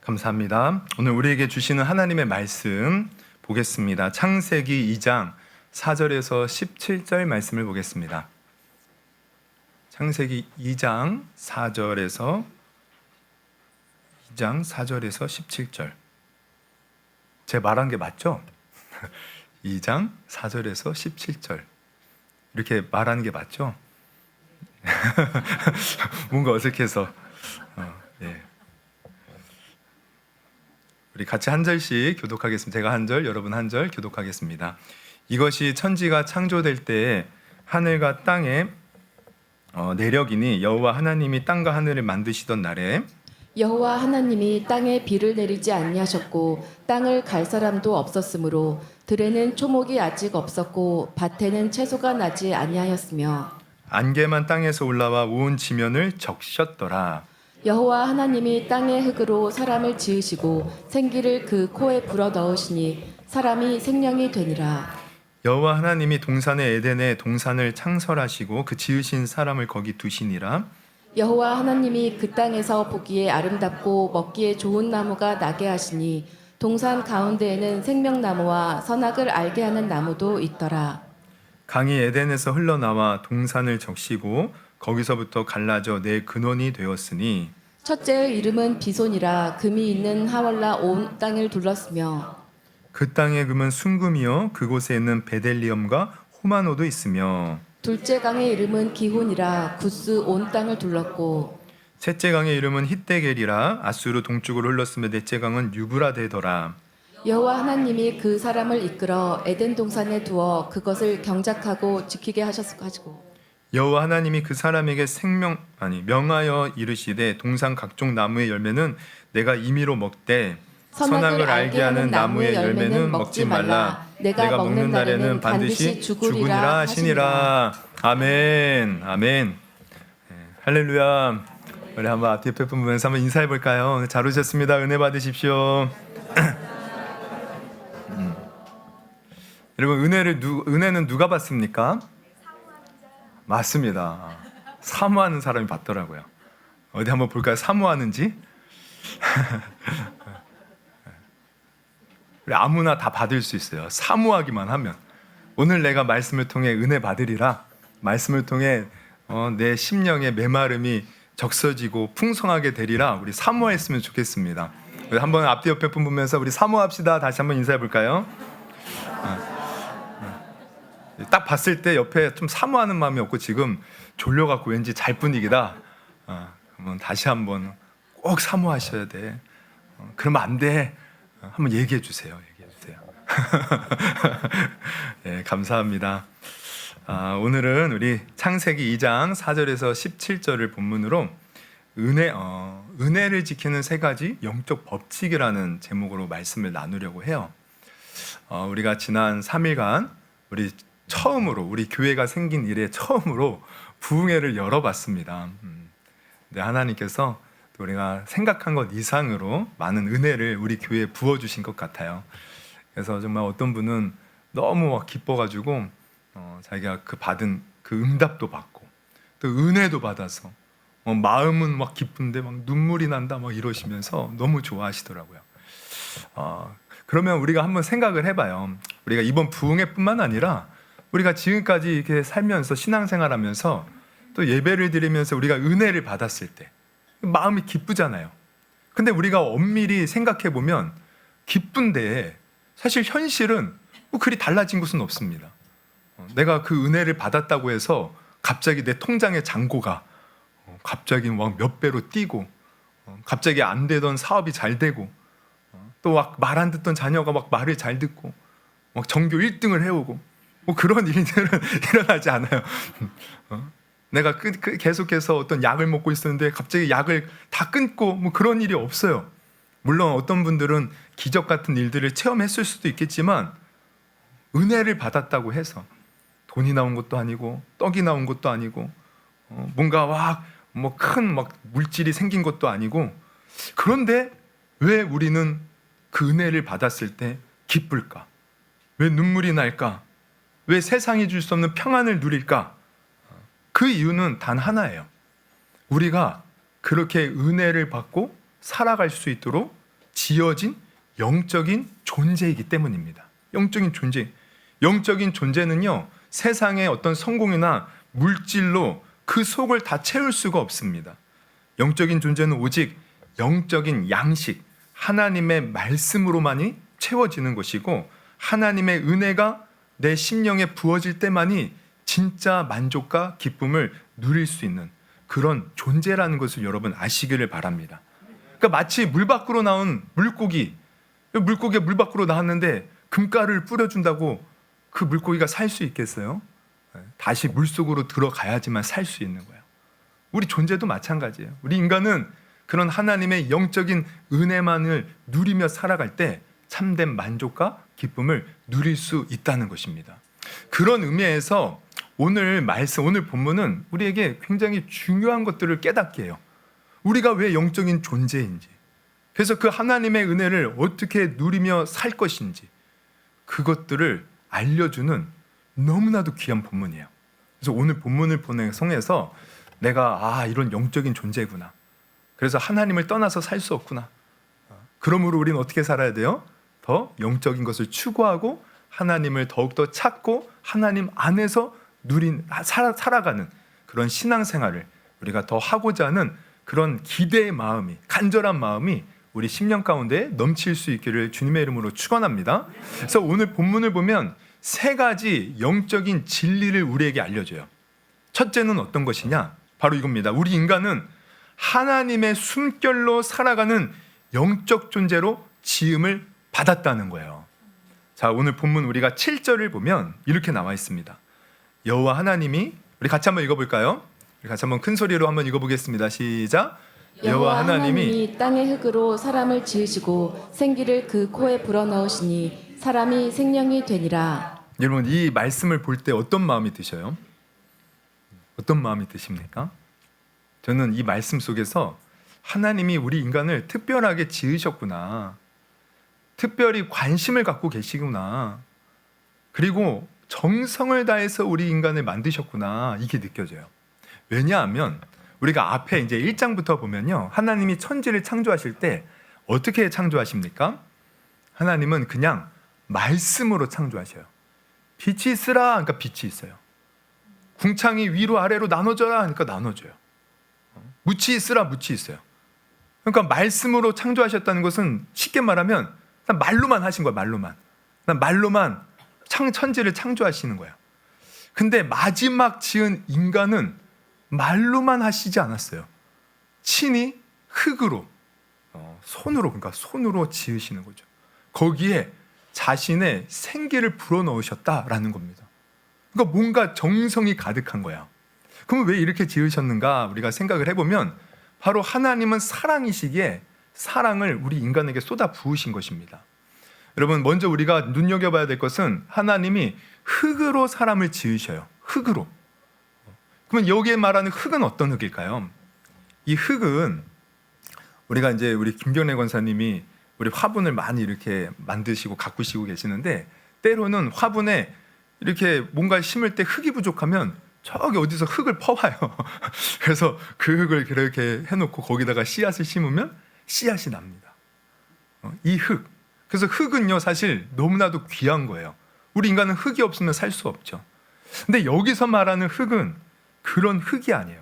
감사합니다. 오늘 우리에게 주시는 하나님의 말씀 보겠습니다. 창세기 2장 4절에서 17절 말씀을 보겠습니다. 창세기 2장 4절에서 17절. 제 말한 게 맞죠? 2장 4절에서 17절. 이렇게 말하는 게 맞죠? 뭔가 어색해서. 예. 우리 같이 한 절씩 교독하겠습니다. 제가 한 절, 여러분 한 절 교독하겠습니다. 이것이 천지가 창조될 때에 하늘과 땅의 내력이니 여호와 하나님이 땅과 하늘을 만드시던 날에 여호와 하나님이 땅에 비를 내리지 아니하셨고 땅을 갈 사람도 없었으므로 들에는 초목이 아직 없었고 밭에는 채소가 나지 아니하였으며 안개만 땅에서 올라와 온 지면을 적셨더라. 여호와 하나님이 땅의 흙으로 사람을 지으시고 생기를 그 코에 불어 넣으시니 사람이 생명이 되니라. 여호와 하나님이 동산의 에덴에 동산을 창설하시고 그 지으신 사람을 거기 두시니라. 여호와 하나님이 그 땅에서 보기에 아름답고 먹기에 좋은 나무가 나게 하시니 동산 가운데에는 생명나무와 선악을 알게 하는 나무도 있더라. 강이 에덴에서 흘러나와 동산을 적시고 거기서부터 갈라져 내 근원이 되었으니 첫째의 이름은 비손이라 금이 있는 하월라 온 땅을 둘렀으며 그 땅의 금은 순금이요 그곳에 있는 베델리엄과 호마노도 있으며 둘째 강의 이름은 기혼이라 구스 온 땅을 둘렀고 셋째 강의 이름은 히데겔이라 아수르 동쪽으로 흘렀으며 넷째 강은 유브라데더라. 여호와 하나님이 그 사람을 이끌어 에덴 동산에 두어 그것을 경작하고 지키게 하셨고 여호와 하나님이 그 사람에게 명하여 이르시되 동산 각종 나무의 열매는 내가 임의로 먹되 선악을 알게 하는 나무의 열매는 먹지 말라. 내가 먹는 날에는 반드시 죽으리라 하시니라. 아멘. 아멘. 할렐루야. 우리 한번 앞뒤 옆에 보면서 한번 인사해 볼까요? 잘 오셨습니다. 은혜 받으십시오. 여러분 은혜는 누가 받습니까? 맞습니다. 사모하는 사람이 받더라고요. 어디 한번 볼까요? 사모하는지? 우리 아무나 다 받을 수 있어요. 사모하기만 하면. 오늘 내가 말씀을 통해 은혜 받으리라. 말씀을 통해 내 심령의 메마름이 적서지고 풍성하게 되리라. 우리 사모했으면 좋겠습니다. 한번 앞뒤 옆에 분 보면서 우리 사모합시다. 다시 한번 인사해 볼까요? 딱 봤을 때 옆에 좀 사모하는 마음이 없고 지금 졸려갖고 왠지 잘 분위기다. 그러면 다시 한번 꼭 사모하셔야 돼. 그러면 안 돼. 한번 얘기해 주세요. 예, 감사합니다. 오늘은 우리 창세기 2장 4절에서 17절을 본문으로 은혜를 지키는 세 가지 영적 법칙이라는 제목으로 말씀을 나누려고 해요. 우리가 지난 3일간 우리 교회가 생긴 이래 처음으로 부흥회를 열어봤습니다. 근데 하나님께서 또 우리가 생각한 것 이상으로 많은 은혜를 우리 교회에 부어주신 것 같아요. 그래서 정말 어떤 분은 너무 막 기뻐가지고 자기가 받은 그 응답도 받고 또 은혜도 받아서 마음은 막 기쁜데 막 눈물이 난다 막 이러시면서 너무 좋아하시더라고요. 그러면 우리가 한번 생각을 해봐요. 우리가 이번 부흥회뿐만 아니라 우리가 지금까지 이렇게 살면서 신앙생활하면서 또 예배를 드리면서 우리가 은혜를 받았을 때 마음이 기쁘잖아요. 근데 우리가 엄밀히 생각해 보면 기쁜데 사실 현실은 그리 달라진 것은 없습니다. 내가 그 은혜를 받았다고 해서 갑자기 내 통장의 잔고가 갑자기 막 몇 배로 뛰고 갑자기 안 되던 사업이 잘 되고 또 막 말 안 듣던 자녀가 막 말을 잘 듣고 막 전교 1등을 해오고 그런 일들은 일어나지 않아요. 내가 계속해서 어떤 약을 먹고 있었는데 갑자기 약을 다 끊고 그런 일이 없어요. 물론 어떤 분들은 기적 같은 일들을 체험했을 수도 있겠지만 은혜를 받았다고 해서 돈이 나온 것도 아니고 떡이 나온 것도 아니고 뭔가 큰 물질이 생긴 것도 아니고 그런데 왜 우리는 그 은혜를 받았을 때 기쁠까? 왜 눈물이 날까? 왜 세상이 줄 수 없는 평안을 누릴까? 그 이유는 단 하나예요. 우리가 그렇게 은혜를 받고 살아갈 수 있도록 지어진 영적인 존재이기 때문입니다. 영적인 존재. 영적인 존재는요, 세상의 어떤 성공이나 물질로 그 속을 다 채울 수가 없습니다. 영적인 존재는 오직 영적인 양식, 하나님의 말씀으로만이 채워지는 것이고, 하나님의 은혜가 내 심령에 부어질 때만이 진짜 만족과 기쁨을 누릴 수 있는 그런 존재라는 것을 여러분 아시기를 바랍니다. 그러니까 마치 물 밖으로 나온 물고기가 물 밖으로 나왔는데 금가루를 뿌려준다고 그 물고기가 살 수 있겠어요? 다시 물속으로 들어가야지만 살 수 있는 거예요. 우리 존재도 마찬가지예요. 우리 인간은 그런 하나님의 영적인 은혜만을 누리며 살아갈 때 참된 만족과 기쁨을 누릴 수 있다는 것입니다. 그런 의미에서 오늘 본문은 우리에게 굉장히 중요한 것들을 깨닫게 해요. 우리가 왜 영적인 존재인지, 그래서 그 하나님의 은혜를 어떻게 누리며 살 것인지, 그것들을 알려주는 너무나도 귀한 본문이에요. 그래서 오늘 본문을 통해서 내가 이런 영적인 존재구나, 그래서 하나님을 떠나서 살 수 없구나, 그러므로 우리는 어떻게 살아야 돼요? 더 영적인 것을 추구하고 하나님을 더욱더 찾고 하나님 안에서 살아가는 그런 신앙생활을 우리가 더 하고자 하는 그런 기대의 마음이, 간절한 마음이 우리 심령 가운데 넘칠 수 있기를 주님의 이름으로 축원합니다. 그래서 오늘 본문을 보면 세 가지 영적인 진리를 우리에게 알려줘요. 첫째는 어떤 것이냐? 바로 이겁니다. 우리 인간은 하나님의 숨결로 살아가는 영적 존재로 지음을 받았다는 거예요. 자, 오늘 본문 우리가 7절을 보면 이렇게 나와 있습니다. 여호와 하나님이, 우리 같이 한번 읽어볼까요? 우리 같이 한번 큰 소리로 한번 읽어보겠습니다. 시작. 여호와 하나님이 땅의 흙으로 사람을 지으시고 생기를 그 코에 불어넣으시니 사람이 생명이 되니라. 여러분, 이 말씀을 볼 때 어떤 마음이 드셔요? 어떤 마음이 드십니까? 저는 이 말씀 속에서 하나님이 우리 인간을 특별하게 지으셨구나, 특별히 관심을 갖고 계시구나, 그리고 정성을 다해서 우리 인간을 만드셨구나, 이게 느껴져요. 왜냐하면 우리가 앞에 이제 1장부터 보면요, 하나님이 천지를 창조하실 때 어떻게 창조하십니까? 하나님은 그냥 말씀으로 창조하셔요. 빛이 있으라 하니까 빛이 있어요. 궁창이 위로 아래로 나눠져라 하니까 나눠져요. 묻이 있으라 묻이 있어요. 그러니까 말씀으로 창조하셨다는 것은 쉽게 말하면 말로만 하신 거예요. 말로만 천지를 창조하시는 거예요. 근데 마지막 지은 인간은 말로만 하시지 않았어요. 친히 흙으로, 그러니까 손으로 지으시는 거죠. 거기에 자신의 생기를 불어넣으셨다라는 겁니다. 그러니까 뭔가 정성이 가득한 거야. 그럼 왜 이렇게 지으셨는가 우리가 생각을 해보면, 바로 하나님은 사랑이시기에 사랑을 우리 인간에게 쏟아 부으신 것입니다. 여러분, 먼저 우리가 눈여겨봐야 될 것은 하나님이 흙으로 사람을 지으셔요. 흙으로. 그러면 여기에 말하는 흙은 어떤 흙일까요? 이 흙은 우리가 이제 우리 김경래 권사님이 우리 화분을 많이 이렇게 만드시고 가꾸시고 계시는데, 때로는 화분에 이렇게 뭔가 심을 때 흙이 부족하면 저기 어디서 흙을 퍼와요. 그래서 그 흙을 이렇게 해놓고 거기다가 씨앗을 심으면 씨앗이 납니다. 이 흙. 그래서 흙은요, 사실 너무나도 귀한 거예요. 우리 인간은 흙이 없으면 살 수 없죠. 근데 여기서 말하는 흙은 그런 흙이 아니에요.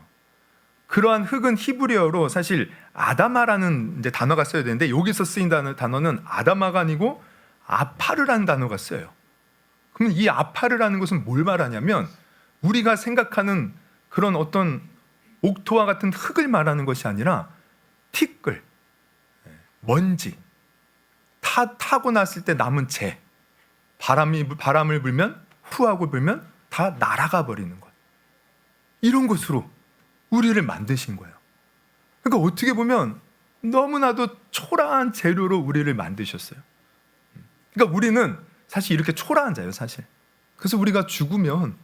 그러한 흙은 히브리어로 사실 아다마라는 이제 단어가 써야 되는데, 여기서 쓰인 단어는 아다마가 아니고 아파르라는 단어가 써요. 그럼 이 아파르라는 것은 뭘 말하냐면, 우리가 생각하는 그런 어떤 옥토와 같은 흙을 말하는 것이 아니라 티끌, 먼지, 타고 났을 때 남은 재, 바람을 불면, 후하고 불면 다 날아가 버리는 것, 이런 것으로 우리를 만드신 거예요. 그러니까 어떻게 보면 너무나도 초라한 재료로 우리를 만드셨어요. 그러니까 우리는 사실 이렇게 초라한 자예요, 사실. 그래서 우리가 죽으면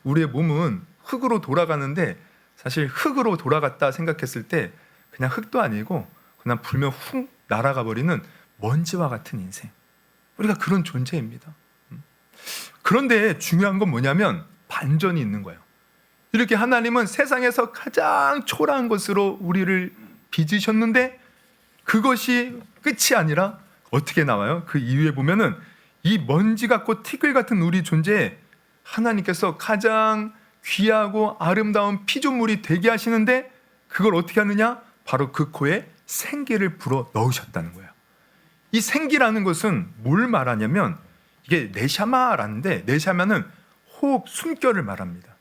우리의 몸은 흙으로 돌아가는데, 사실 흙으로 돌아갔다 생각했을 때 그냥 흙도 아니고 그냥 불면 훅 날아가 버리는 먼지와 같은 인생, 우리가 그런 존재입니다. 그런데 중요한 건 뭐냐면 반전이 있는 거예요. 이렇게 하나님은 세상에서 가장 초라한 것으로 우리를 빚으셨는데, 그것이 끝이 아니라 어떻게 나와요? 그 이후에 보면은 이 먼지 같고 티끌 같은 우리 존재에 하나님께서 가장 귀하고 아름다운 피조물이 되게 하시는데 그걸 어떻게 하느냐? 바로 그 코에 생기를 불어 넣으셨다는 거예요. 이 생기라는 것은 뭘 말하냐면 이게 네샤마라는데 네샤마는 호흡, 숨결을 말합니다.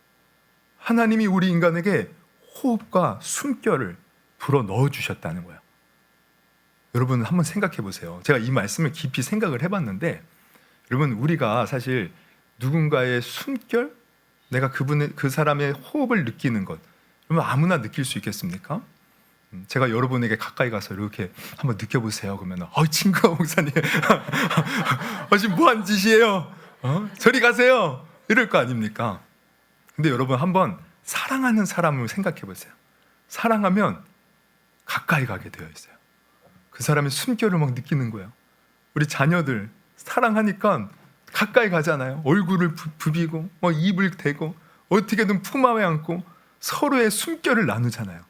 하나님이 우리 인간에게 호흡과 숨결을 불어 넣어 주셨다는 거예요. 여러분 한번 생각해 보세요. 제가 이 말씀을 깊이 생각을 해봤는데 여러분 우리가 사실 누군가의 숨결, 내가 그 사람의 호흡을 느끼는 것, 여러분 아무나 느낄 수 있겠습니까? 제가 여러분에게 가까이 가서 이렇게 한번 느껴보세요. 그러면 친구가 목사님 지금 뭐한 짓이에요? 저리 가세요. 이럴 거 아닙니까? 근데 여러분 한번 사랑하는 사람을 생각해 보세요. 사랑하면 가까이 가게 되어 있어요. 그 사람의 숨결을 막 느끼는 거예요. 우리 자녀들 사랑하니까 가까이 가잖아요. 얼굴을 부비고 입을 대고 어떻게든 품 안에 안고 서로의 숨결을 나누잖아요.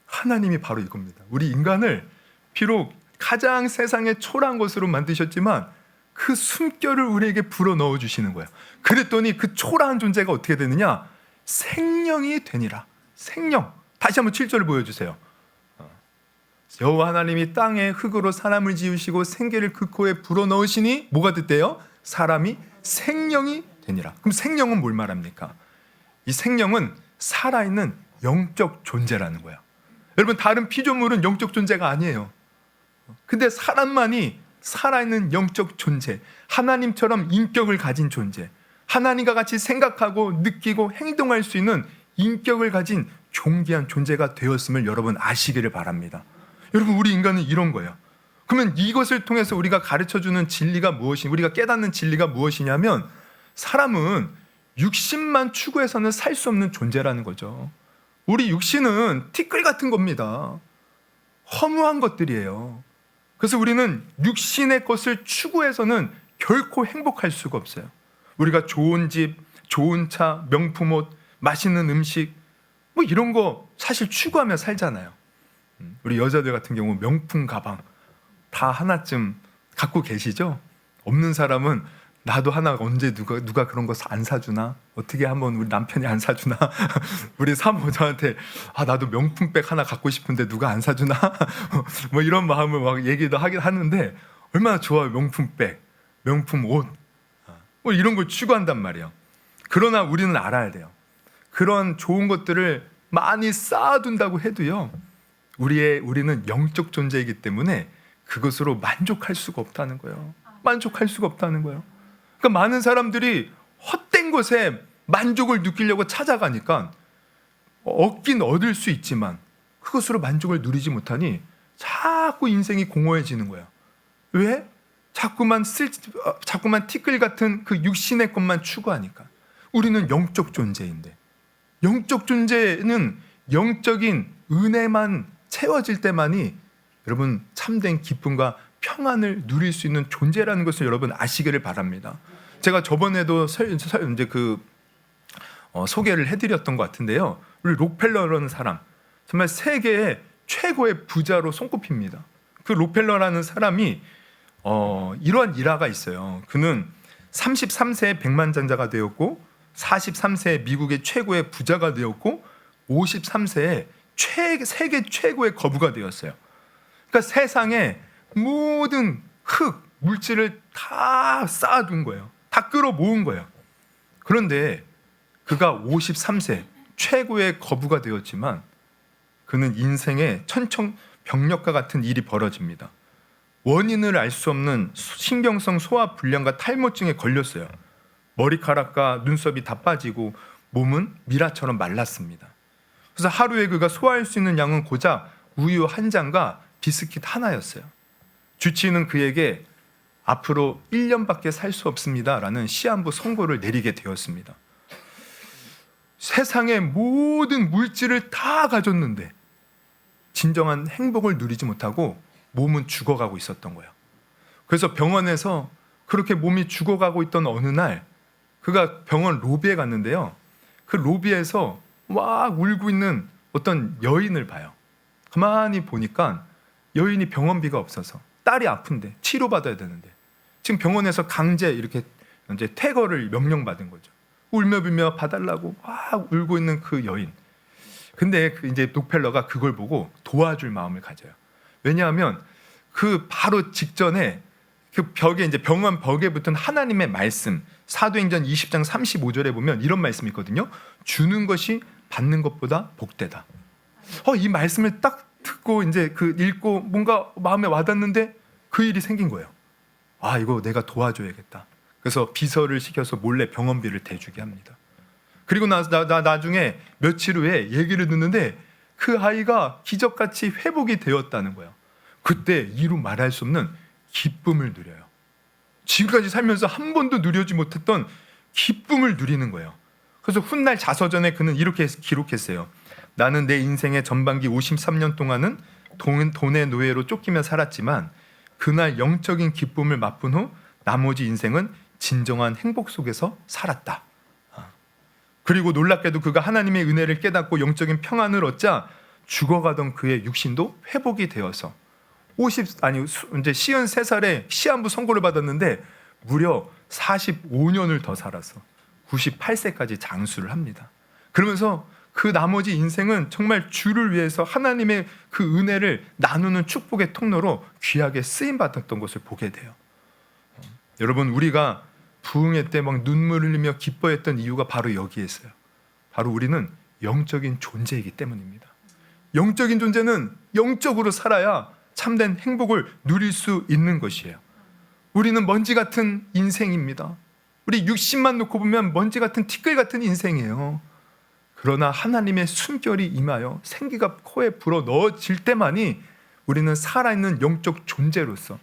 하나님이 바로 이겁니다. 우리 인간을 비록 가장 세상에 초라한 것으로 만드셨지만 그 숨결을 우리에게 불어 넣어 주시는 거예요. 그랬더니 그 초라한 존재가 어떻게 되느냐? 생명이 되니라. 생명. 다시 한번 7절을 보여주세요. 여호와 하나님이 땅에 흙으로 사람을 지으시고 생기를 그 코에 불어 넣으시니 뭐가 됐대요? 사람이 생명이 되니라. 그럼 생명은 뭘 말합니까? 이 생명은 살아있는 영적 존재라는 거예요. 여러분 다른 피조물은 영적 존재가 아니에요. 근데 사람만이 살아있는 영적 존재, 하나님처럼 인격을 가진 존재, 하나님과 같이 생각하고 느끼고 행동할 수 있는 인격을 가진 존귀한 존재가 되었음을 여러분 아시기를 바랍니다. 여러분 우리 인간은 이런 거예요. 그러면 이것을 통해서 우리가 가르쳐주는 진리가 우리가 깨닫는 진리가 무엇이냐면 사람은 육신만 추구해서는 살 수 없는 존재라는 거죠. 우리 육신은 티끌 같은 겁니다. 허무한 것들이에요. 그래서 우리는 육신의 것을 추구해서는 결코 행복할 수가 없어요. 우리가 좋은 집, 좋은 차, 명품 옷, 맛있는 음식 이런 거 사실 추구하며 살잖아요. 우리 여자들 같은 경우 명품 가방 다 하나쯤 갖고 계시죠? 없는 사람은 나도 하나 언제 누가 그런 거 안 사주나? 어떻게 한번 우리 남편이 안 사주나? 우리 사모 저한테 나도 명품백 하나 갖고 싶은데 누가 안 사주나? 이런 마음을 막 얘기도 하는데 얼마나 좋아요. 명품백, 명품 옷 이런 걸 추구한단 말이에요. 그러나 우리는 알아야 돼요. 그런 좋은 것들을 많이 쌓아둔다고 해도요. 우리는 영적 존재이기 때문에 그것으로 만족할 수가 없다는 거예요. 만족할 수가 없다는 거예요. 그러니까 많은 사람들이 헛된 것에 만족을 느끼려고 찾아가니까 얻긴 얻을 수 있지만 그것으로 만족을 누리지 못하니 자꾸 인생이 공허해지는 거예요. 왜? 자꾸만 티끌 같은 그 육신의 것만 추구하니까. 우리는 영적 존재인데 영적 존재는 영적인 은혜만 채워질 때만이 여러분 참된 기쁨과 평안을 누릴 수 있는 존재라는 것을 여러분 아시기를 바랍니다. 제가 저번에도 이제 소개를 해드렸던 것 같은데요. 우리 록펠러라는 사람 정말 세계의 최고의 부자로 손꼽힙니다. 그 록펠러라는 사람이 이러한 일화가 있어요. 그는 33세에 백만장자가 되었고 43세에 미국의 최고의 부자가 되었고 53세에 세계 최고의 거부가 되었어요. 그러니까 세상에 모든 흙, 물질을 다 쌓아둔 거예요. 다 끌어모은 거예요. 그런데 그가 53세 최고의 거부가 되었지만 그는 인생에 천청병력과 같은 일이 벌어집니다. 원인을 알 수 없는 신경성 소화 불량과 탈모증에 걸렸어요. 머리카락과 눈썹이 다 빠지고 몸은 미라처럼 말랐습니다. 그래서 하루에 그가 소화할 수 있는 양은 고작 우유 한 잔과 비스킷 하나였어요. 주치의는 그에게 앞으로 1년밖에 살 수 없습니다라는 시한부 선고를 내리게 되었습니다. 세상의 모든 물질을 다 가졌는데 진정한 행복을 누리지 못하고 몸은 죽어가고 있었던 거예요. 그래서 병원에서 그렇게 몸이 죽어가고 있던 어느 날 그가 병원 로비에 갔는데요. 그 로비에서 막 울고 있는 어떤 여인을 봐요. 가만히 보니까 여인이 병원비가 없어서 딸이 아픈데 치료받아야 되는데 지금 병원에서 강제 이렇게 이제 퇴거를 명령받은 거죠. 울며불며 봐달라고 막 울고 있는 그 여인. 근데 그 이제 록펠러가 그걸 보고 도와줄 마음을 가져요. 왜냐하면 그 바로 직전에 그 벽에 이제 병원 벽에 붙은 하나님의 말씀, 사도행전 20장 35절에 보면 이런 말씀이 있거든요. 주는 것이 받는 것보다 복되다. 이 말씀을 딱 듣고 이제 그 읽고 뭔가 마음에 와닿는데 그 일이 생긴 거예요. 아, 이거 내가 도와줘야겠다. 그래서 비서를 시켜서 몰래 병원비를 대주게 합니다. 그리고 나중에 며칠 후에 얘기를 듣는데 그 아이가 기적같이 회복이 되었다는 거예요. 그때 이루 말할 수 없는 기쁨을 누려요. 지금까지 살면서 한 번도 누려지 못했던 기쁨을 누리는 거예요. 그래서 훗날 자서전에 그는 이렇게 기록했어요. 나는 내 인생의 전반기 53년 동안은 돈의 노예로 쫓기며 살았지만 그날 영적인 기쁨을 맛본 후 나머지 인생은 진정한 행복 속에서 살았다. 그리고 놀랍게도 그가 하나님의 은혜를 깨닫고 영적인 평안을 얻자 죽어가던 그의 육신도 회복이 되어서 이제 53살에 시한부 선고를 받았는데 무려 45년을 더 살아서 98세까지 장수를 합니다. 그러면서 그 나머지 인생은 정말 주를 위해서 하나님의 그 은혜를 나누는 축복의 통로로 귀하게 쓰임 받았던 것을 보게 돼요. 여러분, 우리가 부흥회 때 막 눈물 흘리며 기뻐했던 이유가 바로 여기에 있어요. 바로 우리는 영적인 존재이기 때문입니다. 영적인 존재는 영적으로 살아야 참된 행복을 누릴 수 있는 것이에요. 우리는 먼지 같은 인생입니다. 우리 60만 놓고 보면 먼지 같은 티끌 같은 인생이에요. 그러나 하나님의 숨결이 임하여 생기가 코에 불어 넣어질 때만이 우리는 살아있는 영적 존재로서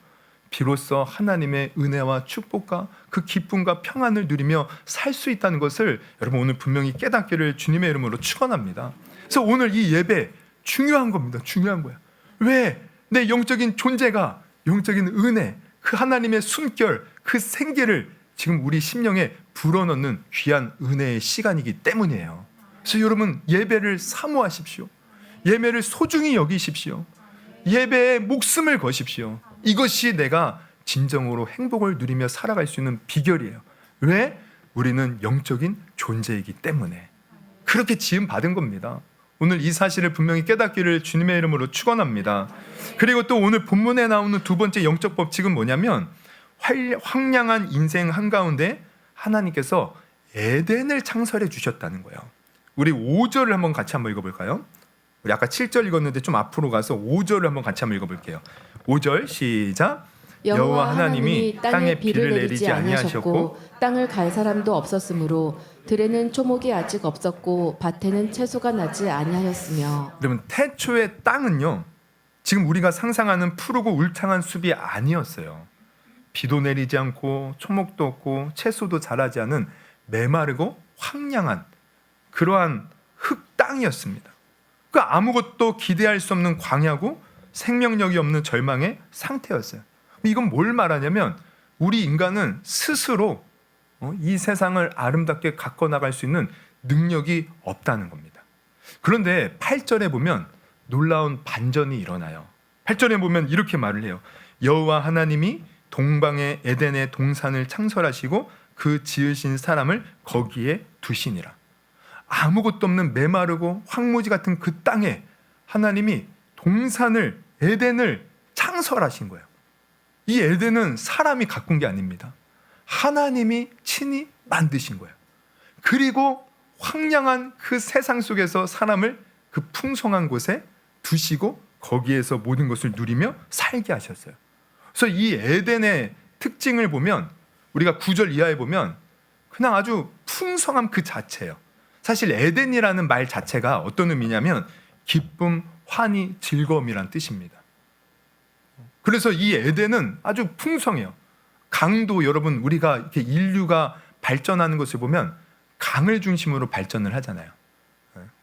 비로소 하나님의 은혜와 축복과 그 기쁨과 평안을 누리며 살 수 있다는 것을 여러분 오늘 분명히 깨닫기를 주님의 이름으로 축원합니다. 그래서 오늘 이 예배 중요한 겁니다. 중요한 거야. 왜? 내 영적인 존재가 영적인 은혜, 그 하나님의 숨결, 그 생기를 지금 우리 심령에 불어넣는 귀한 은혜의 시간이기 때문이에요. 그래서 여러분 예배를 사모하십시오. 예배를 소중히 여기십시오. 예배에 목숨을 거십시오. 이것이 내가 진정으로 행복을 누리며 살아갈 수 있는 비결이에요. 왜? 우리는 영적인 존재이기 때문에 그렇게 지음 받은 겁니다. 오늘 이 사실을 분명히 깨닫기를 주님의 이름으로 축원합니다. 그리고 또 오늘 본문에 나오는 두 번째 영적 법칙은 뭐냐면 황량한 인생 한가운데 하나님께서 에덴을 창설해 주셨다는 거예요. 우리 5절을 한번 같이 한번 읽어볼까요? 우리 아까 7절 읽었는데 좀 앞으로 가서 5절을 한번 같이 한번 읽어볼게요. 5절 시작. 여호와 하나님이 땅에 비를 내리지 아니하셨고 땅을 갈 사람도 없었으므로 들에는 초목이 아직 없었고 밭에는 채소가 나지 아니하였으며. 여러분 태초의 땅은요 지금 우리가 상상하는 푸르고 울창한 숲이 아니었어요. 비도 내리지 않고 초목도 없고 채소도 자라지 않은 메마르고 황량한 그러한 흙 땅이었습니다. 그 아무것도 기대할 수 없는 광야고 생명력이 없는 절망의 상태였어요. 이건 뭘 말하냐면 우리 인간은 스스로 이 세상을 아름답게 가꿔 나갈 수 있는 능력이 없다는 겁니다. 그런데 8절에 보면 놀라운 반전이 일어나요. 8절에 보면 이렇게 말을 해요. 여호와 하나님이 동방의 에덴의 동산을 창설하시고 그 지으신 사람을 거기에 두시니라. 아무것도 없는 메마르고 황무지 같은 그 땅에 하나님이 동산을 에덴을 창설하신 거예요. 이 에덴은 사람이 가꾼 게 아닙니다. 하나님이 친히 만드신 거예요. 그리고 황량한 그 세상 속에서 사람을 그 풍성한 곳에 두시고 거기에서 모든 것을 누리며 살게 하셨어요. 그래서 이 에덴의 특징을 보면 우리가 9절 이하에 보면 그냥 아주 풍성함 그 자체예요. 사실 에덴이라는 말 자체가 어떤 의미냐면 기쁨, 환희, 즐거움이란 뜻입니다. 그래서 이 에덴은 아주 풍성해요. 강도 여러분 우리가 이렇게 인류가 발전하는 것을 보면 강을 중심으로 발전을 하잖아요.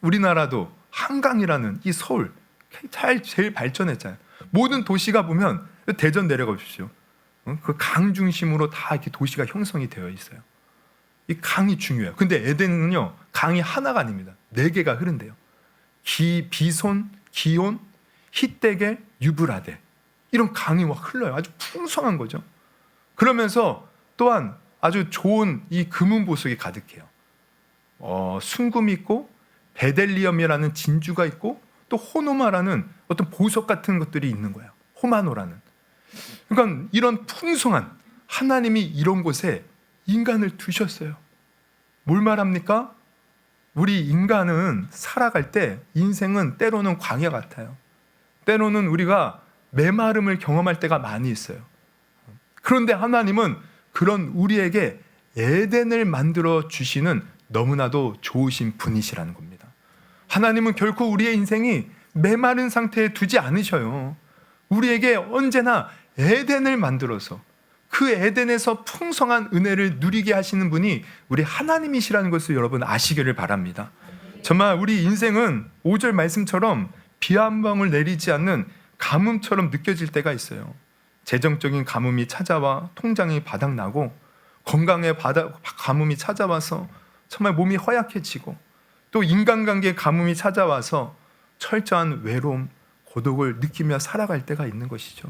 우리나라도 한강이라는 이 서울 제일 발전했잖아요. 모든 도시가 보면 대전 내려가 보십시오. 그 강 중심으로 다 이렇게 도시가 형성이 되어 있어요. 이 강이 중요해요. 근데 에덴은요 강이 하나가 아닙니다. 4개가 흐른대요. 비손, 기온, 히데겔, 유브라데 이런 강이 막 흘러요. 아주 풍성한 거죠. 그러면서 또한 아주 좋은 이 금은 보석이 가득해요. 순금이 있고 베델리엄이라는 진주가 있고 또 호노마라는 어떤 보석 같은 것들이 있는 거예요. 호마노라는. 그러니까 이런 풍성한 하나님이 이런 곳에 인간을 두셨어요. 뭘 말합니까? 우리 인간은 살아갈 때 인생은 때로는 광야 같아요. 때로는 우리가 메마름을 경험할 때가 많이 있어요. 그런데 하나님은 그런 우리에게 에덴을 만들어 주시는 너무나도 좋으신 분이시라는 겁니다. 하나님은 결코 우리의 인생이 메마른 상태에 두지 않으셔요. 우리에게 언제나 에덴을 만들어서 그 에덴에서 풍성한 은혜를 누리게 하시는 분이 우리 하나님이시라는 것을 여러분 아시기를 바랍니다. 정말 우리 인생은 5절 말씀처럼 비 한 방울 내리지 않는 가뭄처럼 느껴질 때가 있어요. 재정적인 가뭄이 찾아와 통장이 바닥나고, 건강의 가뭄이 찾아와서 정말 몸이 허약해지고, 또 인간관계의 가뭄이 찾아와서 철저한 외로움, 고독을 느끼며 살아갈 때가 있는 것이죠.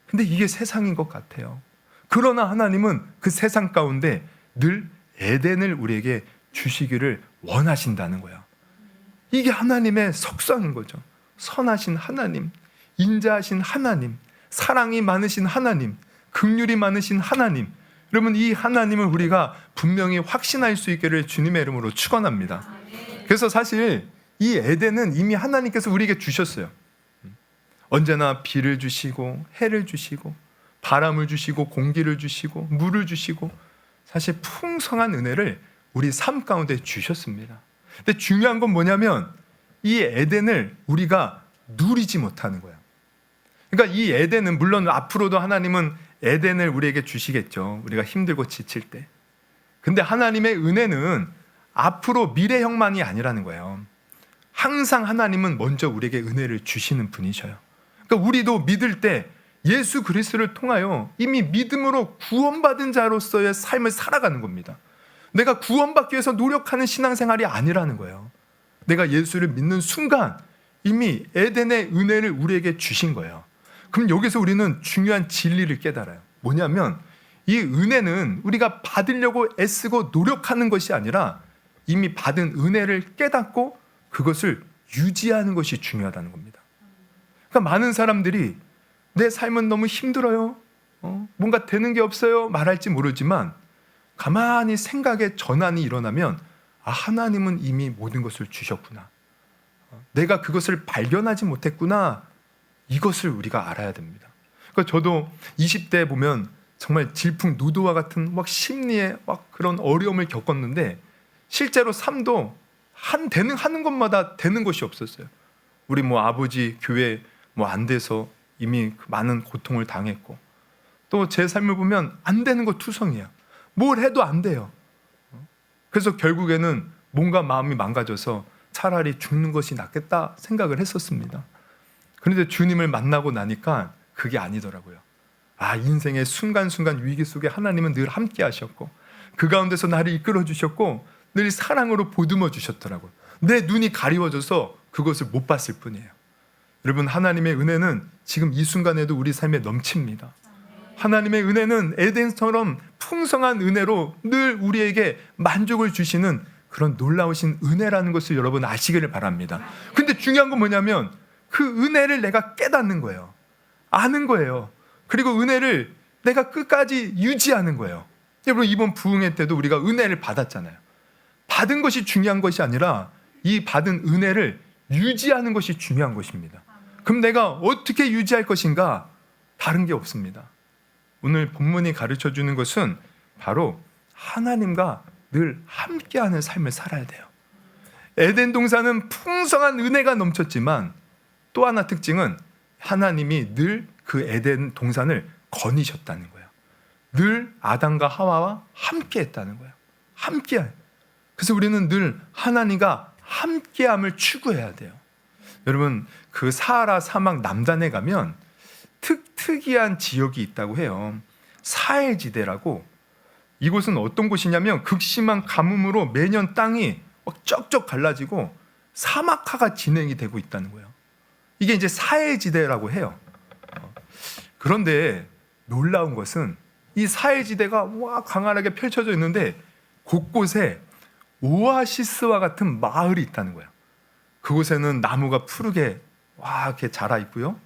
근데 이게 세상인 것 같아요. 그러나 하나님은 그 세상 가운데 늘 에덴을 우리에게 주시기를 원하신다는 거야. 이게 하나님의 속성인 거죠. 선하신 하나님, 인자하신 하나님, 사랑이 많으신 하나님, 긍휼이 많으신 하나님. 여러분, 이 하나님을 우리가 분명히 확신할 수 있기를 주님의 이름으로 축원합니다. 그래서 사실 이 에덴은 이미 하나님께서 우리에게 주셨어요. 언제나 비를 주시고 해를 주시고 바람을 주시고 공기를 주시고 물을 주시고, 사실 풍성한 은혜를 우리 삶 가운데 주셨습니다. 근데 중요한 건 뭐냐면 이 에덴을 우리가 누리지 못하는 거예요. 그러니까 이 에덴은, 물론 앞으로도 하나님은 에덴을 우리에게 주시겠죠. 우리가 힘들고 지칠 때. 근데 하나님의 은혜는 앞으로 미래형만이 아니라는 거예요. 항상 하나님은 먼저 우리에게 은혜를 주시는 분이셔요. 그러니까 우리도 믿을 때 예수 그리스도를 통하여 이미 믿음으로 구원받은 자로서의 삶을 살아가는 겁니다. 내가 구원받기 위해서 노력하는 신앙생활이 아니라는 거예요. 내가 예수를 믿는 순간 이미 에덴의 은혜를 우리에게 주신 거예요. 그럼 여기서 우리는 중요한 진리를 깨달아요. 뭐냐면 이 은혜는 우리가 받으려고 애쓰고 노력하는 것이 아니라 이미 받은 은혜를 깨닫고 그것을 유지하는 것이 중요하다는 겁니다. 그러니까 많은 사람들이 내 삶은 너무 힘들어요, 뭔가 되는 게 없어요 말할지 모르지만, 가만히 생각의 전환이 일어나면 하나님은 이미 모든 것을 주셨구나, 내가 그것을 발견하지 못했구나, 이것을 우리가 알아야 됩니다. 그러니까 저도 20대에 보면 정말 질풍노도와 같은 막 심리의 막 그런 어려움을 겪었는데, 실제로 삶도 하는 것마다 되는 것이 없었어요. 우리 아버지 교회 안 돼서 이미 많은 고통을 당했고, 또 제 삶을 보면 안 되는 거 투성이에요. 뭘 해도 안 돼요. 그래서 결국에는 뭔가 마음이 망가져서 차라리 죽는 것이 낫겠다 생각을 했었습니다. 그런데 주님을 만나고 나니까 그게 아니더라고요. 인생의 순간순간 위기 속에 하나님은 늘 함께 하셨고, 그 가운데서 나를 이끌어 주셨고 늘 사랑으로 보듬어 주셨더라고요. 내 눈이 가리워져서 그것을 못 봤을 뿐이에요. 여러분, 하나님의 은혜는 지금 이 순간에도 우리 삶에 넘칩니다. 하나님의 은혜는 에덴처럼 풍성한 은혜로 늘 우리에게 만족을 주시는 그런 놀라우신 은혜라는 것을 여러분 아시기를 바랍니다. 근데 중요한 건 뭐냐면 그 은혜를 내가 깨닫는 거예요. 아는 거예요. 그리고 은혜를 내가 끝까지 유지하는 거예요. 여러분, 이번 부흥회 때도 우리가 은혜를 받았잖아요. 받은 것이 중요한 것이 아니라 이 받은 은혜를 유지하는 것이 중요한 것입니다. 그럼 내가 어떻게 유지할 것인가? 다른 게 없습니다. 오늘 본문이 가르쳐 주는 것은 바로 하나님과 늘 함께하는 삶을 살아야 돼요. 에덴 동산은 풍성한 은혜가 넘쳤지만 또 하나 특징은 하나님이 늘 그 에덴 동산을 거니셨다는 거예요. 늘 아담과 하와와 함께했다는 거예요. 함께. 그래서 우리는 늘 하나님과 함께함을 추구해야 돼요. 여러분, 그 사하라 사막 남단에 가면 특이한 지역이 있다고 해요. 사해지대라고. 이곳은 어떤 곳이냐면 극심한 가뭄으로 매년 땅이 막 쩍쩍 갈라지고 사막화가 진행이 되고 있다는 거예요. 이게 이제 사해지대라고 해요. 그런데 놀라운 것은 이 사해지대가 와 광활하게 펼쳐져 있는데 곳곳에 오아시스와 같은 마을이 있다는 거예요. 그곳에는 나무가 푸르게 와 이렇게 자라 있고요.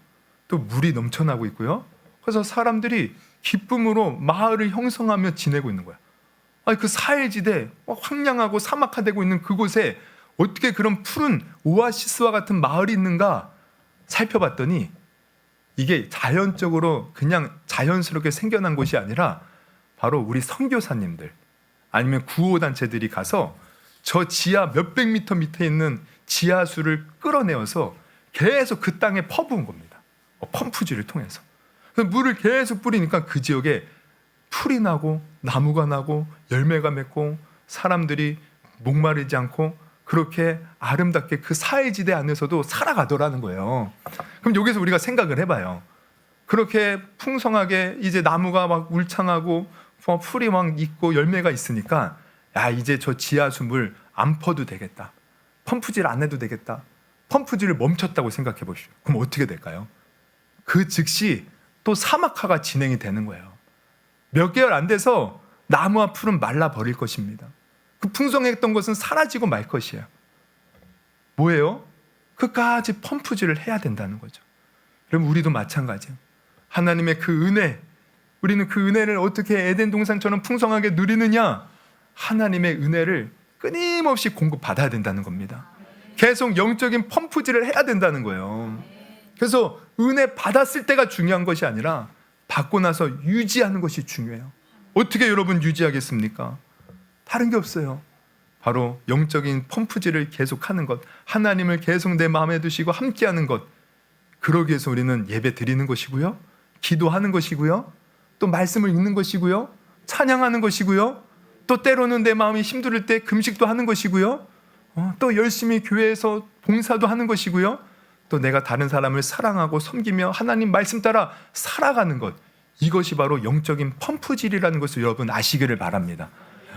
또 물이 넘쳐나고 있고요. 그래서 사람들이 기쁨으로 마을을 형성하며 지내고 있는 거야. 아니 그 사해지대 황량하고 사막화되고 있는 그곳에 어떻게 그런 푸른 오아시스와 같은 마을이 있는가 살펴봤더니 이게 자연적으로 그냥 자연스럽게 생겨난 곳이 아니라 바로 우리 선교사님들 아니면 구호단체들이 가서 저 지하 몇백 미터 밑에 있는 지하수를 끌어내어서 계속 그 땅에 퍼부은 겁니다. 펌프질을 통해서. 그래서 물을 계속 뿌리니까 그 지역에 풀이 나고 나무가 나고 열매가 맺고 사람들이 목마르지 않고 그렇게 아름답게 그 사해지대 안에서도 살아가더라는 거예요. 그럼 여기서 우리가 생각을 해봐요. 그렇게 풍성하게 이제 나무가 막 울창하고 풀이 막 있고 열매가 있으니까 야 이제 저 지하수 물 안 퍼도 되겠다. 펌프질 안 해도 되겠다. 펌프질을 멈췄다고 생각해 보시죠. 그럼 어떻게 될까요? 그 즉시 또 사막화가 진행이 되는 거예요. 몇 개월 안 돼서 나무와 풀은 말라 버릴 것입니다. 그 풍성했던 것은 사라지고 말 것이에요. 뭐예요? 끝까지 펌프질을 해야 된다는 거죠. 그럼 우리도 마찬가지예요. 하나님의 그 은혜, 우리는 그 은혜를 어떻게 에덴 동산처럼 풍성하게 누리느냐? 하나님의 은혜를 끊임없이 공급받아야 된다는 겁니다. 계속 영적인 펌프질을 해야 된다는 거예요. 그래서 은혜 받았을 때가 중요한 것이 아니라 받고 나서 유지하는 것이 중요해요. 어떻게 여러분 유지하겠습니까? 다른 게 없어요. 바로 영적인 펌프질을 계속하는 것, 하나님을 계속 내 마음에 두시고 함께하는 것. 그러기 위해서 우리는 예배 드리는 것이고요, 기도하는 것이고요, 또 말씀을 읽는 것이고요, 찬양하는 것이고요, 또 때로는 내 마음이 힘들 때 금식도 하는 것이고요, 또 열심히 교회에서 봉사도 하는 것이고요, 또 내가 다른 사람을 사랑하고 섬기며 하나님 말씀 따라 살아가는 것. 이것이 바로 영적인 펌프질이라는 것을 여러분 아시기를 바랍니다.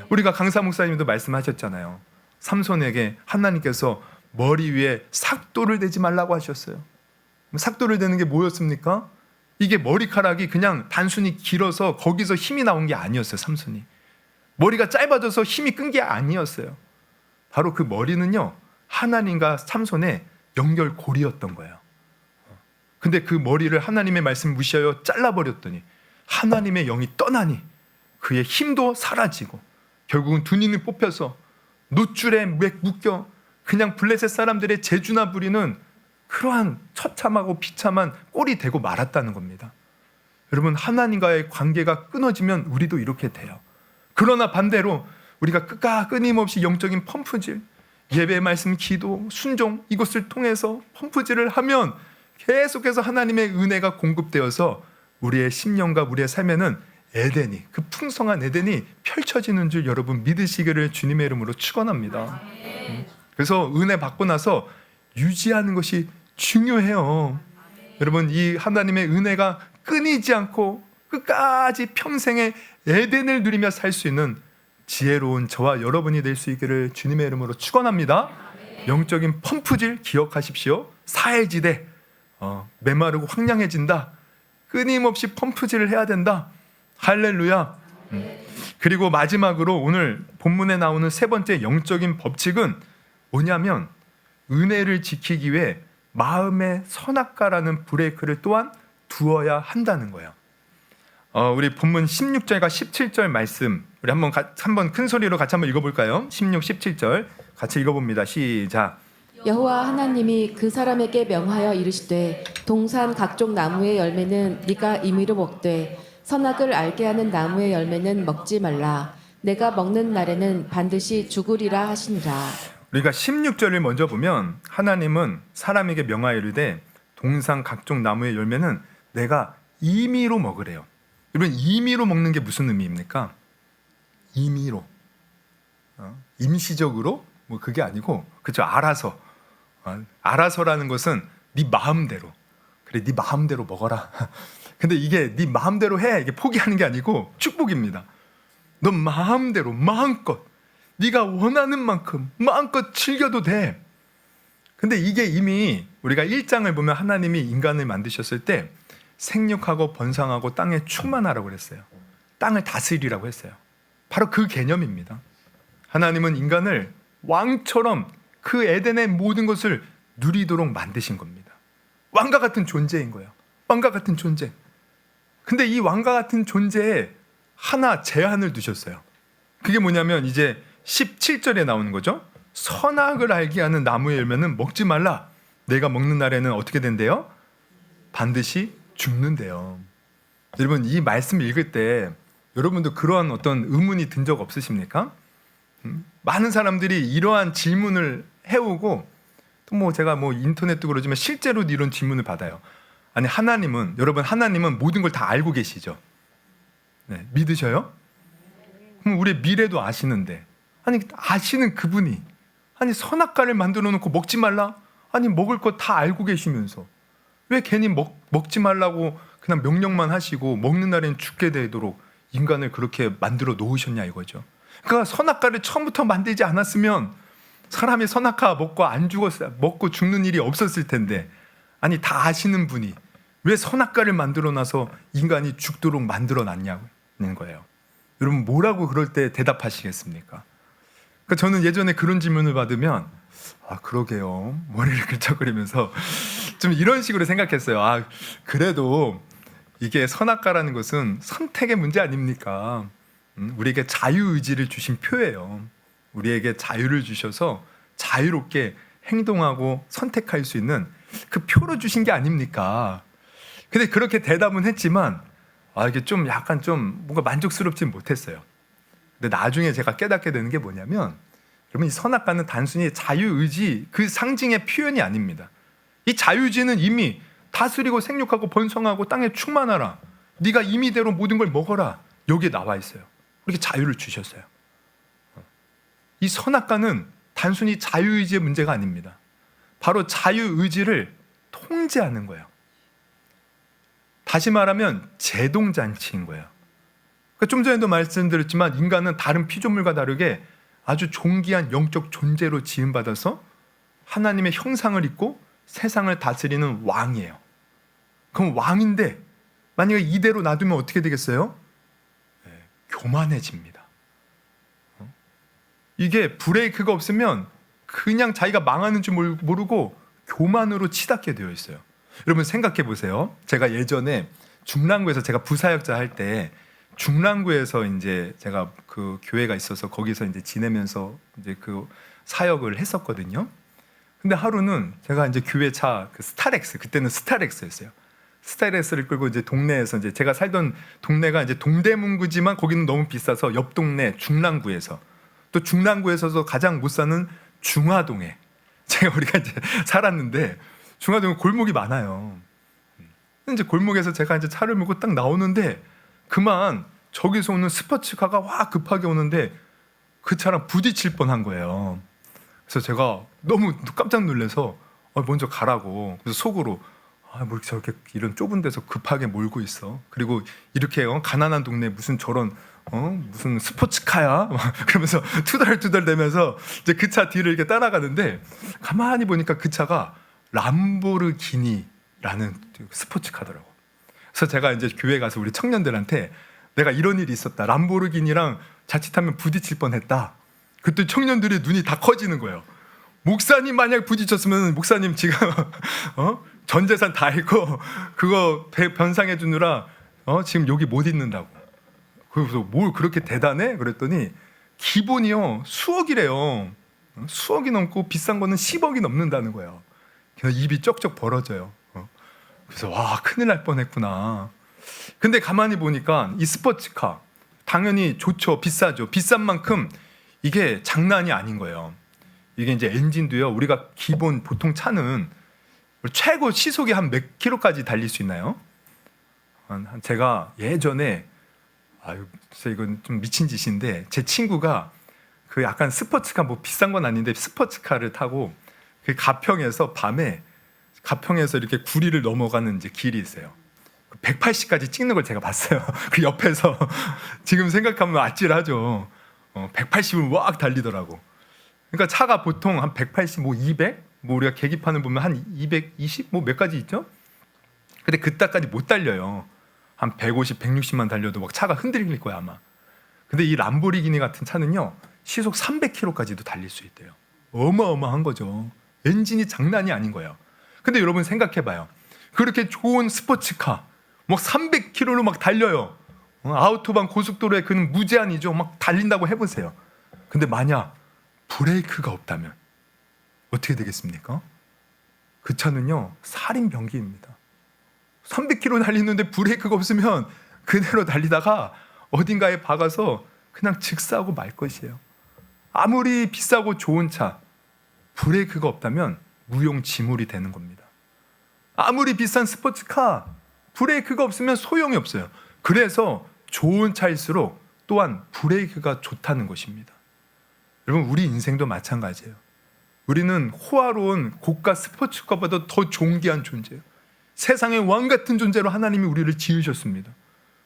우리가 강사 목사님도 말씀하셨잖아요. 삼손에게 하나님께서 머리 위에 삭도를 대지 말라고 하셨어요. 삭도를 대는 게 뭐였습니까? 이게 머리카락이 그냥 단순히 길어서 거기서 힘이 나온 게 아니었어요. 삼손이 머리가 짧아져서 힘이 끈 게 아니었어요. 바로 그 머리는요, 하나님과 삼손의 연결고리였던 거예요. 근데 그 머리를 하나님의 말씀 무시하여 잘라버렸더니 하나님의 영이 떠나니 그의 힘도 사라지고 결국은 두 눈이 뽑혀서 노줄에 묶여 그냥 블레셋 사람들의 재주나 부리는 그러한 처참하고 비참한 꼴이 되고 말았다는 겁니다. 여러분, 하나님과의 관계가 끊어지면 우리도 이렇게 돼요. 그러나 반대로 우리가 끊임없이 영적인 펌프질, 예배 말씀, 기도, 순종 이것을 통해서 펌프질을 하면 계속해서 하나님의 은혜가 공급되어서 우리의 심령과 우리의 삶에는 에덴이, 그 풍성한 에덴이 펼쳐지는 줄 여러분 믿으시기를 주님의 이름으로 축원합니다. 그래서 은혜 받고 나서 유지하는 것이 중요해요. 여러분, 이 하나님의 은혜가 끊이지 않고 끝까지 평생의 에덴을 누리며 살 수 있는 지혜로운 저와 여러분이 될 수 있기를 주님의 이름으로 축원합니다. 영적인 펌프질 기억하십시오. 사해지대, 메마르고 황량해진다. 끊임없이 펌프질을 해야 된다. 할렐루야. 그리고 마지막으로 오늘 본문에 나오는 세 번째 영적인 법칙은 뭐냐면 은혜를 지키기 위해 마음의 선악과라는 브레이크를 또한 두어야 한다는 거예요. 우리 본문 16절과 17절 말씀 우리 한번 큰 소리로 같이 한번 읽어볼까요? 16, 17절 같이 읽어봅니다. 시작. 여호와 하나님이 그 사람에게 명하여 이르시되 동산 각종 나무의 열매는 네가 임의로 먹되 선악을 알게 하는 나무의 열매는 먹지 말라. 내가 먹는 날에는 반드시 죽으리라 하시니라. 우리가 16절을 먼저 보면 하나님은 사람에게 명하여 이르되 동산 각종 나무의 열매는 내가 임의로 먹으래요. 여러분, 임의로 먹는 게 무슨 의미입니까? 임의로, 임시적으로 뭐 그게 아니고, 그렇죠? 알아서. 알아서라는 것은 네 마음대로. 그래, 네 마음대로 먹어라. 근데 이게 네 마음대로 해, 이게 포기하는 게 아니고 축복입니다. 너 마음대로 마음껏 네가 원하는 만큼 마음껏 즐겨도 돼. 근데 이게 이미 우리가 1장을 보면 하나님이 인간을 만드셨을 때 생육하고 번성하고 땅에 충만하라고 그랬어요. 땅을 다스리라고 했어요. 바로 그 개념입니다. 하나님은 인간을 왕처럼 그 에덴의 모든 것을 누리도록 만드신 겁니다. 왕과 같은 존재인 거예요. 왕과 같은 존재. 근데 이 왕과 같은 존재에 하나 제한을 두셨어요. 그게 뭐냐면 이제 17절에 나오는 거죠. 선악을 알게 하는 나무의 열매는 먹지 말라. 내가 먹는 날에는 어떻게 된대요? 반드시 죽는데요. 여러분, 이 말씀 읽을 때 여러분도 그러한 어떤 의문이 든 적 없으십니까? 많은 사람들이 이러한 질문을 해오고 또 뭐 제가 뭐 인터넷도 그러지만 실제로 이런 질문을 받아요. 아니, 하나님은, 여러분, 하나님은 모든 걸 다 알고 계시죠? 네, 믿으셔요? 그럼 우리 미래도 아시는데, 아니, 아시는 그분이, 아니, 선악과를 만들어 놓고 먹지 말라? 아니, 먹을 거 다 알고 계시면서 왜 괜히 먹지 말라고 그냥 명령만 하시고 먹는 날엔 죽게 되도록 인간을 그렇게 만들어 놓으셨냐 이거죠. 그러니까 선악과를 처음부터 만들지 않았으면 사람이 선악과 먹고 안 죽었어요. 먹고 죽는 일이 없었을 텐데, 아니, 다 아시는 분이 왜 선악과를 만들어 놔서 인간이 죽도록 만들어 놨냐는 거예요. 여러분, 뭐라고 그럴 때 대답하시겠습니까? 그러니까 저는 예전에 그런 질문을 받으면 그러게요, 머리를 긁적거리면서 좀 이런 식으로 생각했어요. 그래도 이게 선악과라는 것은 선택의 문제 아닙니까? 우리에게 자유의지를 주신 표예요. 우리에게 자유를 주셔서 자유롭게 행동하고 선택할 수 있는 그 표로 주신 게 아닙니까? 근데 그렇게 대답은 했지만 이게 좀 약간 좀 뭔가 만족스럽진 못했어요. 근데 나중에 제가 깨닫게 되는 게 뭐냐면, 여러분, 이 선악과는 단순히 자유의지 그 상징의 표현이 아닙니다. 이 자유의지는 이미 다스리고 생육하고 번성하고 땅에 충만하라, 네가 임의대로 모든 걸 먹어라, 여기에 나와 있어요. 이렇게 자유를 주셨어요. 이 선악과는 단순히 자유의지의 문제가 아닙니다. 바로 자유의지를 통제하는 거예요. 다시 말하면 제동잔치인 거예요. 그러니까 좀 전에도 말씀드렸지만 인간은 다른 피조물과 다르게 아주 존귀한 영적 존재로 지음받아서 하나님의 형상을 입고 세상을 다스리는 왕이에요. 그럼 왕인데 만약에 이대로 놔두면 어떻게 되겠어요? 교만해집니다. 이게 브레이크가 없으면 그냥 자기가 망하는 줄 모르고 교만으로 치닫게 되어 있어요. 여러분, 생각해 보세요. 제가 예전에 중랑구에서 제가 부사역자 할 때 중랑구에서 이제 제가 그 교회가 있어서 거기서 이제 지내면서 이제 그 사역을 했었거든요. 근데 하루는 제가 이제 교회 차 그 스타렉스, 그때는 스타렉스였어요. 스타렉스를 끌고 이제 동네에서, 이제 제가 살던 동네가 이제 동대문구지만 거기는 너무 비싸서 옆 동네 중랑구에서, 또 중랑구에서도 가장 못 사는 중화동에 우리가 이제 살았는데, 중화동에 골목이 많아요. 이제 골목에서 제가 이제 차를 몰고 딱 나오는데 그만 저기서 오는 스포츠카가 와 급하게 오는데 그 차랑 부딪힐 뻔한 거예요. 그래서 제가 너무 깜짝 놀라서 먼저 가라고. 그래서 속으로 뭐 이렇게 저렇게 이런 좁은 데서 급하게 몰고 있어. 그리고 이렇게 가난한 동네 무슨 저런 무슨 스포츠카야? 그러면서 투덜투덜 대면서 이제 그 차 뒤를 이렇게 따라가는데 가만히 보니까 그 차가 람보르기니라는 스포츠카더라고. 그래서 제가 이제 교회 가서 우리 청년들한테 내가 이런 일이 있었다, 람보르기니랑 자칫하면 부딪힐 뻔했다. 그때 청년들의 눈이 다 커지는 거예요. 목사님 만약 부딪혔으면 목사님 지금 전 재산 다 잃고 그거 변상해 주느라 지금 여기 못 있는다고. 그래서 뭘 그렇게 대단해? 그랬더니 기본이요 수억이래요. 수억이 넘고 비싼 거는 10억이 넘는다는 거예요. 그래서 입이 쩍쩍 벌어져요. 그래서 와, 큰일 날 뻔했구나. 근데 가만히 보니까 이 스포츠카 당연히 좋죠, 비싸죠. 비싼 만큼 이게 장난이 아닌 거예요. 이게 이제 엔진도요, 우리가 기본 보통 차는 최고 시속이 한 몇 킬로까지 달릴 수 있나요? 제가 예전에 이건 좀 미친 짓인데, 제 친구가 그 약간 스포츠카, 뭐 비싼 건 아닌데 스포츠카를 타고 그 가평에서 밤에 가평에서 이렇게 구리를 넘어가는 이제 길이 있어요. 180까지 찍는 걸 제가 봤어요. 그 옆에서 지금 생각하면 아찔하죠. 180을 왁 달리더라고. 그러니까 차가 보통 한 180, 뭐 200 뭐 우리가 계기판을 보면 한 220 뭐 몇 가지 있죠? 근데 그따까지 못 달려요. 한 150, 160만 달려도 막 차가 흔들릴 거야 아마. 근데 이 람보르기니 같은 차는요 시속 300km까지도 달릴 수 있대요. 어마어마한 거죠. 엔진이 장난이 아닌 거예요. 근데 여러분 생각해봐요. 그렇게 좋은 스포츠카 막 300km로 막 달려요. 아우토반 고속도로에 그는 무제한이죠. 막 달린다고 해보세요. 근데 만약 브레이크가 없다면 어떻게 되겠습니까? 그 차는요 살인병기입니다. 300km 달리는데 브레이크가 없으면 그대로 달리다가 어딘가에 박아서 그냥 즉사하고 말 것이에요. 아무리 비싸고 좋은 차 브레이크가 없다면 무용지물이 되는 겁니다. 아무리 비싼 스포츠카 브레이크가 없으면 소용이 없어요. 그래서 좋은 차일수록 또한 브레이크가 좋다는 것입니다. 여러분 우리 인생도 마찬가지예요. 우리는 호화로운 고가 스포츠카보다 더 존귀한 존재예요. 세상의 왕 같은 존재로 하나님이 우리를 지으셨습니다.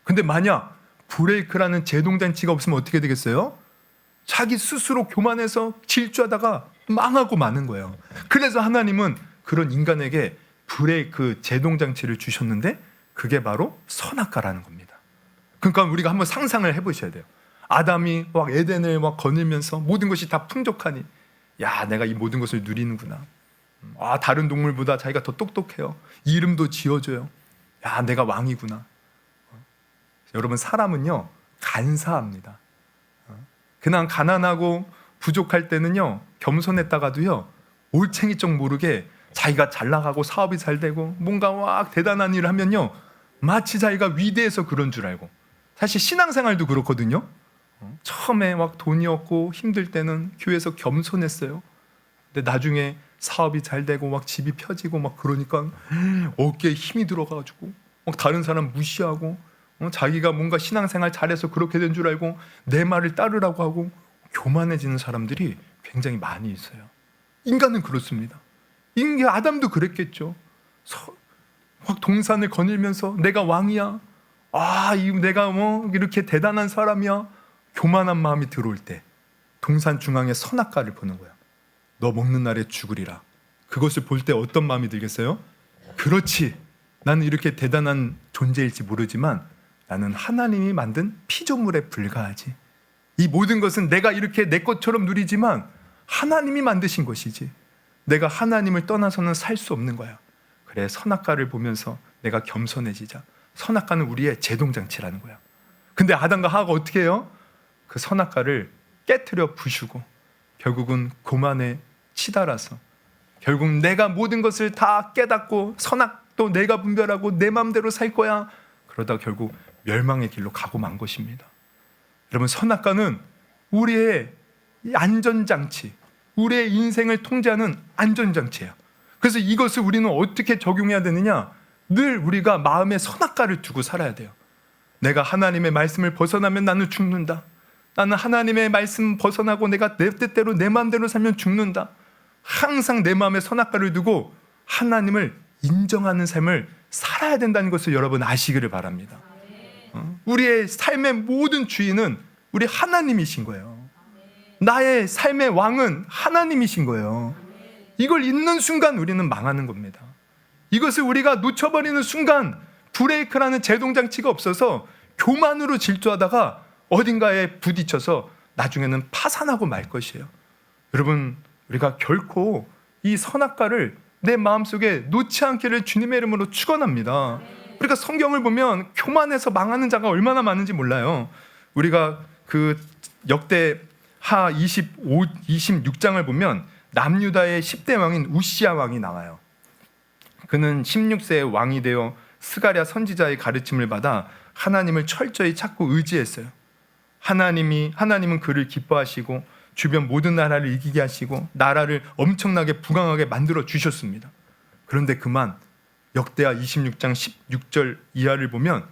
근데 만약 브레이크라는 제동장치가 없으면 어떻게 되겠어요? 자기 스스로 교만해서 질주하다가 망하고 마는 거예요. 그래서 하나님은 그런 인간에게 브레이크 제동장치를 주셨는데 그게 바로 선악과라는 겁니다. 그러니까 우리가 한번 상상을 해보셔야 돼요. 아담이 막 에덴을 막 거닐면서 모든 것이 다 풍족하니 야 내가 이 모든 것을 누리는구나. 아 다른 동물보다 자기가 더 똑똑해요. 이름도 지어줘요. 야 내가 왕이구나. 여러분 사람은요 간사합니다. 그냥 가난하고 부족할 때는요 겸손했다가도요 올챙이 쪽 모르게 자기가 잘 나가고 사업이 잘 되고 뭔가 막 대단한 일을 하면요 마치 자기가 위대해서 그런 줄 알고. 사실 신앙생활도 그렇거든요. 처음에 막 돈이 없고 힘들 때는 교회에서 겸손했어요. 근데 나중에 사업이 잘 되고 막 집이 펴지고 막 그러니까 어깨에 힘이 들어가지고 막 다른 사람 무시하고 자기가 뭔가 신앙생활 잘해서 그렇게 된 줄 알고 내 말을 따르라고 하고 교만해지는 사람들이 굉장히 많이 있어요. 인간은 그렇습니다. 인간 아담도 그랬겠죠. 막 동산을 거닐면서 내가 왕이야. 내가 뭐 이렇게 대단한 사람이야. 교만한 마음이 들어올 때 동산 중앙에 선악과를 보는 거야. 너 먹는 날에 죽으리라. 그것을 볼 때 어떤 마음이 들겠어요? 그렇지. 나는 이렇게 대단한 존재일지 모르지만 나는 하나님이 만든 피조물에 불과하지. 이 모든 것은 내가 이렇게 내 것처럼 누리지만 하나님이 만드신 것이지. 내가 하나님을 떠나서는 살 수 없는 거야. 그래 선악과를 보면서 내가 겸손해지자. 선악과는 우리의 제동장치라는 거야. 근데 아담과 하와가 어떻게 해요? 그 선악과를 깨트려 부수고 결국은 고만에 치달아서 결국 내가 모든 것을 다 깨닫고 선악도 내가 분별하고 내 마음대로 살 거야. 그러다 결국 멸망의 길로 가고 만 것입니다. 여러분 선악과는 우리의 안전장치, 우리의 인생을 통제하는 안전장치예요. 그래서 이것을 우리는 어떻게 적용해야 되느냐? 늘 우리가 마음에 선악과를 두고 살아야 돼요. 내가 하나님의 말씀을 벗어나면 나는 죽는다. 나는 하나님의 말씀 벗어나고 내가 내 뜻대로 내 마음대로 살면 죽는다. 항상 내 마음에 선악과를 두고 하나님을 인정하는 삶을 살아야 된다는 것을 여러분 아시기를 바랍니다. 우리의 삶의 모든 주인은 우리 하나님이신 거예요. 나의 삶의 왕은 하나님이신 거예요. 이걸 잊는 순간 우리는 망하는 겁니다. 이것을 우리가 놓쳐버리는 순간 브레이크라는 제동장치가 없어서 교만으로 질주하다가 어딘가에 부딪혀서 나중에는 파산하고 말 것이에요. 여러분 우리가 결코 이 선악과를 내 마음속에 놓지 않기를 주님의 이름으로 축원합니다. 우리가 성경을 보면 교만해서 망하는 자가 얼마나 많은지 몰라요. 우리가 그 역대하 26장을 보면 남유다의 10대 왕인 우시야 왕이 나와요. 그는 16세에 왕이 되어 스가랴 선지자의 가르침을 받아 하나님을 철저히 찾고 의지했어요. 하나님은 그를 기뻐하시고 주변 모든 나라를 이기게 하시고 나라를 엄청나게 부강하게 만들어 주셨습니다. 그런데 그만 역대하 26장 16절 이하를 보면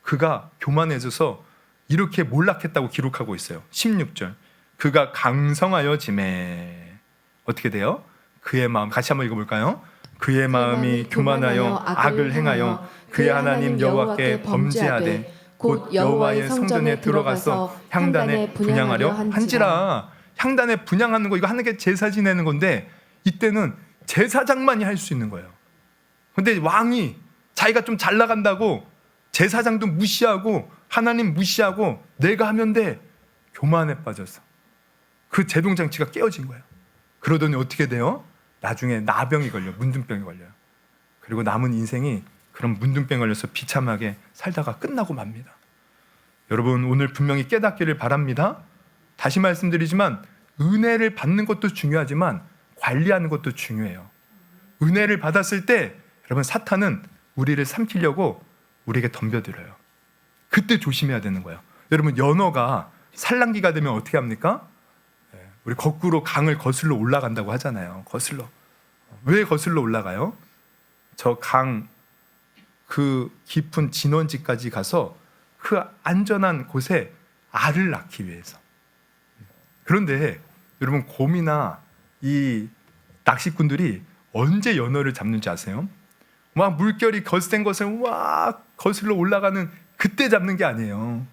그가 교만해져서 이렇게 몰락했다고 기록하고 있어요. 16절 그가 강성하여 지매 어떻게 돼요? 그의 마음 같이 한번 읽어볼까요? 그의 마음이 교만하여 악을 행하여 그의 하나님 여호와께 범죄하되 곧 여호와의 성전에 들어가서 향단에 분향하려 한지라. 향단에 분향하는 거 이거 하나님께 제사 지내는 건데 이때는 제사장만이 할 수 있는 거예요. 근데 왕이 자기가 좀 잘 나간다고 제사장도 무시하고 하나님 무시하고 내가 하면 돼. 교만에 빠져서 그 제동장치가 깨어진 거예요. 그러더니 어떻게 돼요? 나중에 나병이 걸려, 문둥병이 걸려요. 그리고 남은 인생이 그런 문둥병 걸려서 비참하게 살다가 끝나고 맙니다. 여러분, 오늘 분명히 깨닫기를 바랍니다. 다시 말씀드리지만 은혜를 받는 것도 중요하지만 관리하는 것도 중요해요. 은혜를 받았을 때 여러분, 사탄은 우리를 삼키려고 우리에게 덤벼들어요. 그때 조심해야 되는 거예요. 여러분, 연어가 산란기가 되면 어떻게 합니까? 우리 거꾸로 강을 거슬러 올라간다고 하잖아요. 거슬러. 왜 거슬러 올라가요? 저 강 그 깊은 진원지까지 가서 그 안전한 곳에 알을 낳기 위해서. 그런데 여러분, 곰이나 이 낚시꾼들이 언제 연어를 잡는지 아세요? 막 물결이 거센 것을 막 거슬러 올라가는 그때 잡는 게 아니에요.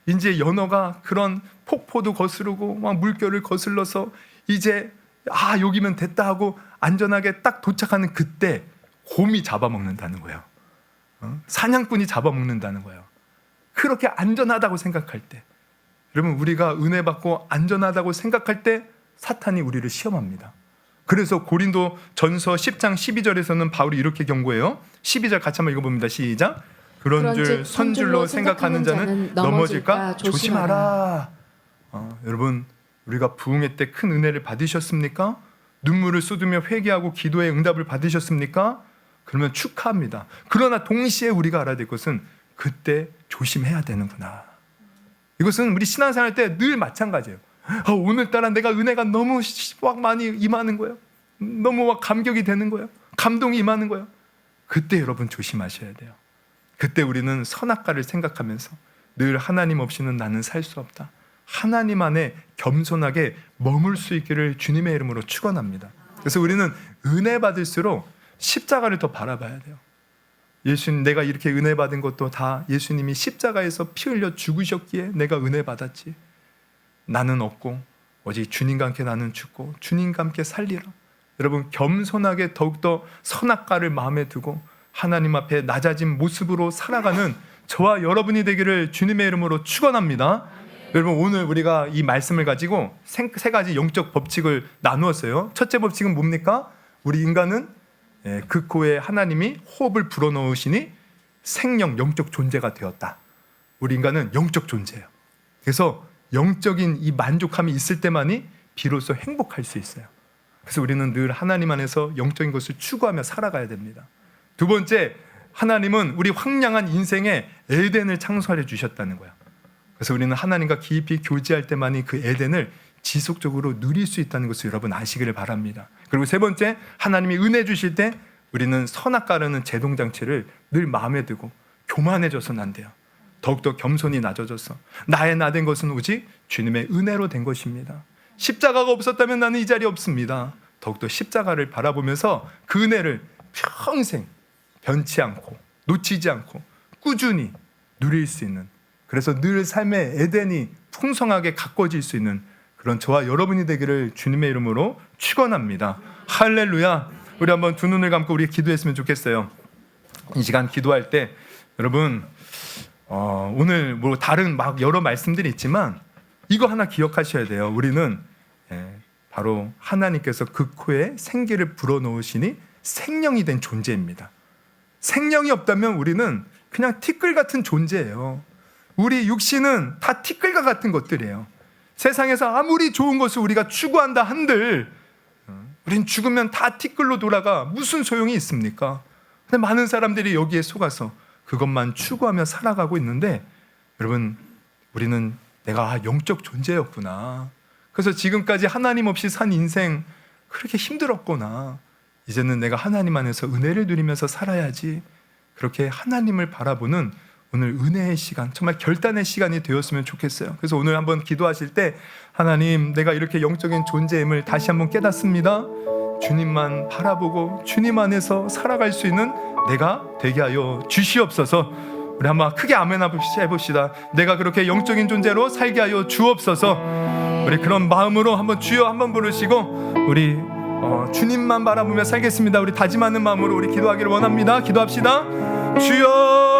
이제 연어가 그런 폭포도 거스르고 막 물결을 거슬러서 이제 여기면 됐다 하고 안전하게 딱 도착하는 그때 곰이 잡아먹는다는 거예요. 사냥꾼이 잡아먹는다는 거예요. 그렇게 안전하다고 생각할 때, 여러분, 우리가 은혜 받고 안전하다고 생각할 때 사탄이 우리를 시험합니다. 그래서 고린도 전서 10장 12절에서는 바울이 이렇게 경고해요. 12절 같이 한번 읽어봅니다. 시작. 그런즉 선줄로 생각하는 자는 넘어질까 조심하라. 여러분, 우리가 부흥회 때 큰 은혜를 받으셨습니까? 눈물을 쏟으며 회개하고 기도의 응답을 받으셨습니까? 그러면 축하합니다. 그러나 동시에 우리가 알아야 될 것은 그때 조심해야 되는구나. 이것은 우리 신앙생활 때 늘 마찬가지예요. 오늘따라 내가 은혜가 너무 막 많이 임하는 거예요. 너무 막 감격이 되는 거예요. 감동이 임하는 거예요. 그때 여러분 조심하셔야 돼요. 그때 우리는 선악과를 생각하면서 늘 하나님 없이는 나는 살 수 없다. 하나님 안에 겸손하게 머물 수 있기를 주님의 이름으로 축원합니다. 그래서 우리는 은혜 받을수록 십자가를 더 바라봐야 돼요. 예수님, 내가 이렇게 은혜 받은 것도 다 예수님이 십자가에서 피 흘려 죽으셨기에 내가 은혜 받았지. 나는 없고 오직 주님과 함께 나는 죽고 주님과 함께 살리라. 여러분, 겸손하게 더욱더 선악과를 마음에 두고 하나님 앞에 낮아진 모습으로 살아가는 저와 여러분이 되기를 주님의 이름으로 축원합니다. 여러분, 오늘 우리가 이 말씀을 가지고 세 가지 영적 법칙을 나누었어요. 첫째 법칙은 뭡니까? 우리 인간은 그 코에 하나님이 호흡을 불어넣으시니 생명, 영적 존재가 되었다. 우리 인간은 영적 존재예요. 그래서 영적인 이 만족함이 있을 때만이 비로소 행복할 수 있어요. 그래서 우리는 늘 하나님 안에서 영적인 것을 추구하며 살아가야 됩니다. 두 번째, 하나님은 우리 황량한 인생에 에덴을 창설해 주셨다는 거예요. 그래서 우리는 하나님과 깊이 교제할 때만이 그 에덴을 지속적으로 누릴 수 있다는 것을 여러분 아시기를 바랍니다. 그리고 세 번째, 하나님이 은혜 주실 때 우리는 선악과라는 제동장치를 늘 마음에 두고 교만해져서는 안 돼요. 더욱더 겸손히 낮아져서 나의 나된 것은 오직 주님의 은혜로 된 것입니다. 십자가가 없었다면 나는 이 자리에 없습니다. 더욱더 십자가를 바라보면서 그 은혜를 평생 변치 않고 놓치지 않고 꾸준히 누릴 수 있는, 그래서 늘 삶의 에덴이 풍성하게 가꿔질 수 있는 그런 저와 여러분이 되기를 주님의 이름으로 축원합니다. 할렐루야. 우리 한번 두 눈을 감고 우리 기도했으면 좋겠어요. 이 시간 기도할 때 여러분, 오늘 뭐 다른 막 여러 말씀들이 있지만 이거 하나 기억하셔야 돼요. 우리는 바로 하나님께서 그 코에 생기를 불어넣으시니 생명이 된 존재입니다. 생명이 없다면 우리는 그냥 티끌 같은 존재예요. 우리 육신은 다 티끌과 같은 것들이에요. 세상에서 아무리 좋은 것을 우리가 추구한다 한들 우린 죽으면 다 티끌로 돌아가 무슨 소용이 있습니까? 근데 많은 사람들이 여기에 속아서 그것만 추구하며 살아가고 있는데, 여러분, 우리는 내가 영적 존재였구나. 그래서 지금까지 하나님 없이 산 인생 그렇게 힘들었구나. 이제는 내가 하나님 안에서 은혜를 누리면서 살아야지. 그렇게 하나님을 바라보는 오늘 은혜의 시간, 정말 결단의 시간이 되었으면 좋겠어요. 그래서 오늘 한번 기도하실 때, 하나님, 내가 이렇게 영적인 존재임을 다시 한번 깨닫습니다. 주님만 바라보고 주님 안에서 살아갈 수 있는 내가 되게 하여 주시옵소서. 우리 한번 크게 아멘 해봅시다. 내가 그렇게 영적인 존재로 살게 하여 주옵소서. 우리 그런 마음으로 한번 주여 한번 부르시고 우리 주님만 바라보며 살겠습니다. 우리 다짐하는 마음으로 우리 기도하기를 원합니다. 기도합시다. 주여